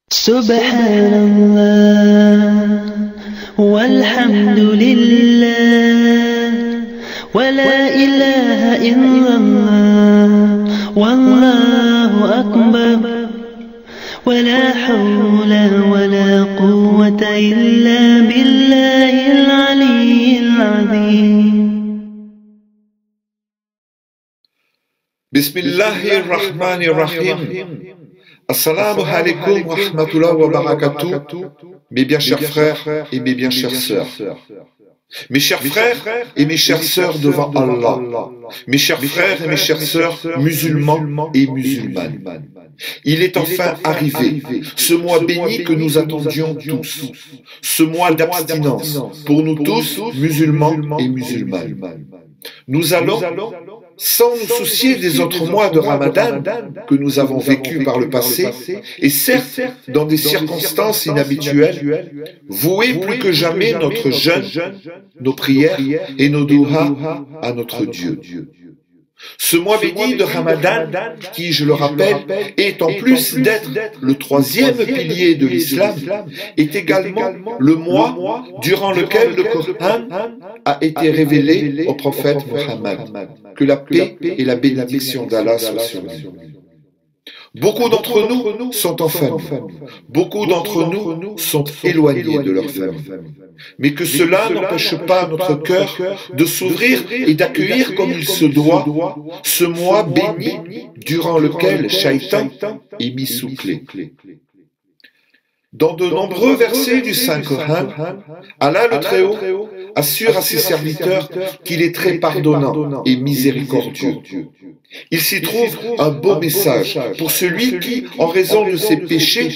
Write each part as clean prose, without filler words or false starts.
سبحان الله والحمد لله ولا إله إلا الله والله أكبر ولا حول ولا قوة إلا بالله العلي العظيم. Bismillahirrahmanirrahim. Assalamu alaikum wa rahmatullahi wa barakatuh. Mes bien chers frères et mes bien chères sœurs. Mes chers frères et mes chères sœurs devant Allah. Mes chers frères et mes chères sœurs musulmans et musulmanes. Il est enfin arrivé, ce mois béni que nous attendions tous. Ce mois d'abstinence pour nous tous, musulmans et musulmanes. Nous allons, sans nous soucier des autres mois de Ramadan que nous avons vécus par le passé, et certes dans des circonstances inhabituelles, vouer plus que jamais notre jeûne, nos prières et nos douhas à notre Dieu. Ce mois béni de Ramadan, qui, je le rappelle, est en plus d'être le troisième pilier de l'islam, est également le mois durant lequel le Coran a été révélé au prophète Mohammed. Que la paix et la bénédiction d'Allah soient sur lui. Beaucoup d'entre nous sont en famille. Beaucoup d'entre nous sont éloignés de leur famille. Mais que cela n'empêche pas notre cœur de s'ouvrir et d'accueillir comme il se doit ce mois béni durant lequel Shaitan est mis sous clé. Dans de nombreux versets du Saint-Coran, Allah le Très-Haut assure à ses serviteurs qu'il est très pardonnant et miséricordieux. Il s'y trouve un beau message pour celui qui, en raison de ses péchés,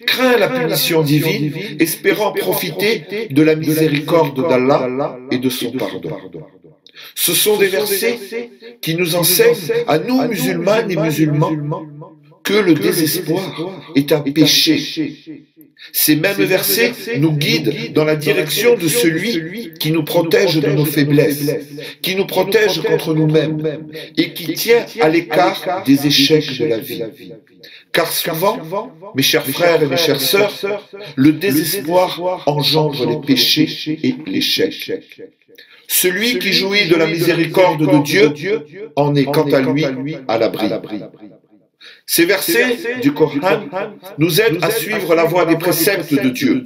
craint la punition divine, espérant profiter de la miséricorde d'Allah et de son pardon. Ce sont des versets qui nous enseignent à nous, musulmanes et musulmans, que le désespoir est un péché. Ces mêmes versets nous guident dans la direction de celui qui nous protège de nos faiblesses, qui nous protège contre nous-mêmes et qui tient à l'écart des échecs de la vie. Car souvent, mes chers frères et mes chères sœurs, le désespoir engendre les péchés et l'échec. Celui qui jouit de la miséricorde de Dieu en est quant à lui à l'abri. Ces versets du Coran nous aident à suivre la voie des préceptes de Dieu,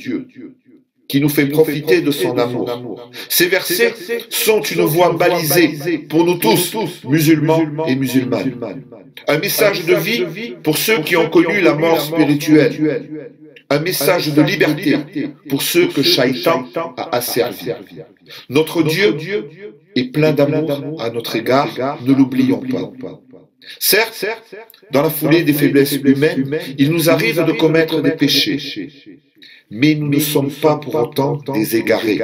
qui nous fait profiter de son amour. Ces versets sont une voie balisée pour nous tous, musulmans et musulmanes. Un message de vie pour ceux qui ont connu la mort spirituelle. Un message de liberté pour ceux que Shaitan a asservis. Notre Dieu est plein d'amour à notre égard, ne l'oublions pas. Certes, dans la foulée des faiblesses humaines, il nous arrive de commettre des péchés, mais nous ne sommes pas pour autant des égarés.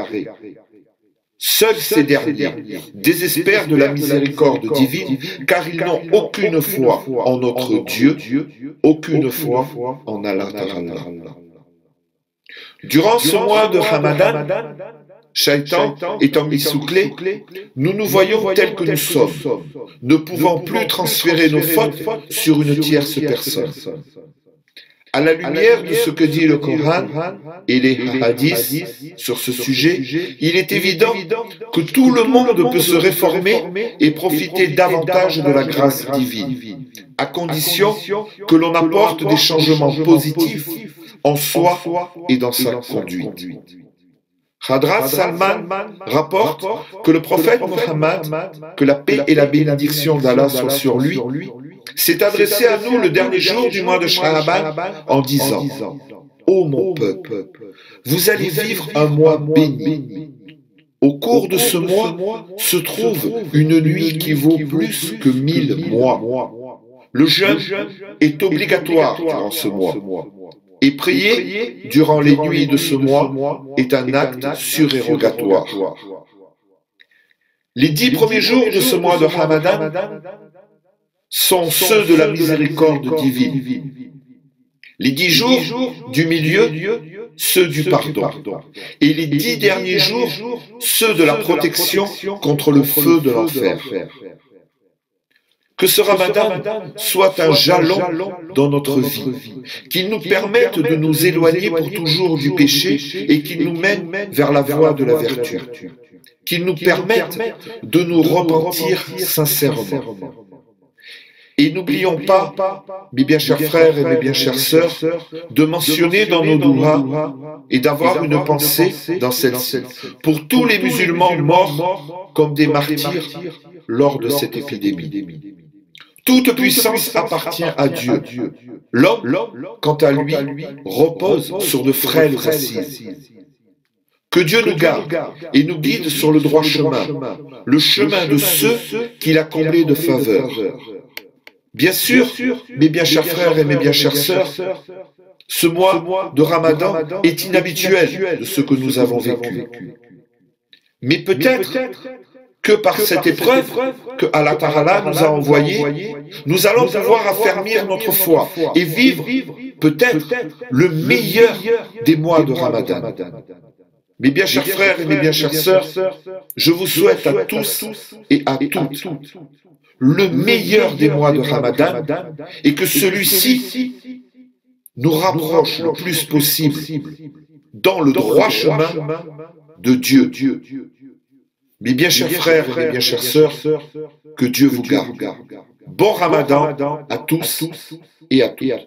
Seuls ces derniers désespèrent de la miséricorde divine, car ils n'ont aucune foi en notre Dieu, aucune foi en Allah. Durant ce mois de Ramadan, Shaitan étant mis sous clé, nous nous voyons tels que nous sommes, ne pouvant plus transférer nos fautes sur une tierce personne. À la lumière de ce que dit le Coran et les hadiths sur ce sujet, il est évident que tout le monde peut se réformer et profiter davantage de la grâce divine, à condition que l'on apporte des changements positifs en soi et dans sa conduite. Hadrat Salman rapporte que le prophète Mohammed, que la paix et la bénédiction d'Allah soient sur lui, s'est adressé à nous le dernier jour du mois de Sha'aban en disant « Ô mon peuple, vous allez vivre un mois béni. Au cours de ce mois se trouve une nuit qui vaut plus que 1000 mois. Le jeûne est obligatoire durant ce mois. Et prier durant les nuits de ce mois est un acte surérogatoire. Les 10 premiers jours de ce mois de Ramadan sont ceux de la miséricorde divine. Les 10 jours du milieu, ceux du pardon. Et les 10 derniers jours, ceux de la protection contre le feu de l'enfer. Que ce Ramadan soit un jalon dans notre vie, qu'il nous permette de nous éloigner pour toujours du péché et qu'il nous mène vers la voie de la vertu, qu'il nous permette de nous repentir sincèrement. Et n'oublions pas, mes bien chers frères et mes bien chères sœurs, de mentionner dans nos douas et d'avoir une pensée dans celle-ci pour tous les musulmans morts comme des martyrs lors de cette épidémie. Toute puissance appartient à Dieu. L'homme, quant à lui, repose sur de frêles assises. Que Dieu nous garde et nous guide sur le droit chemin, le chemin de ceux qu'il a comblés de faveur. Bien sûr, mes bien chers frères et mes bien chères sœurs, ce mois de Ramadan est inhabituel de ce que nous avons vécu. Mais peut-être que par cette épreuve que Allah Ta'ala nous a envoyée, nous allons pouvoir affermir notre foi et vivre peut-être le meilleur des mois de Ramadan. Mes bien chers frères et mes bien chères sœurs, je vous souhaite à tous et à toutes le meilleur des mois de Ramadan et que celui-ci nous rapproche le plus possible dans le droit chemin de Dieu. Mes bien chers frères et mes bien chères sœurs, que Dieu vous garde. Bon Ramadan à tous et à toutes.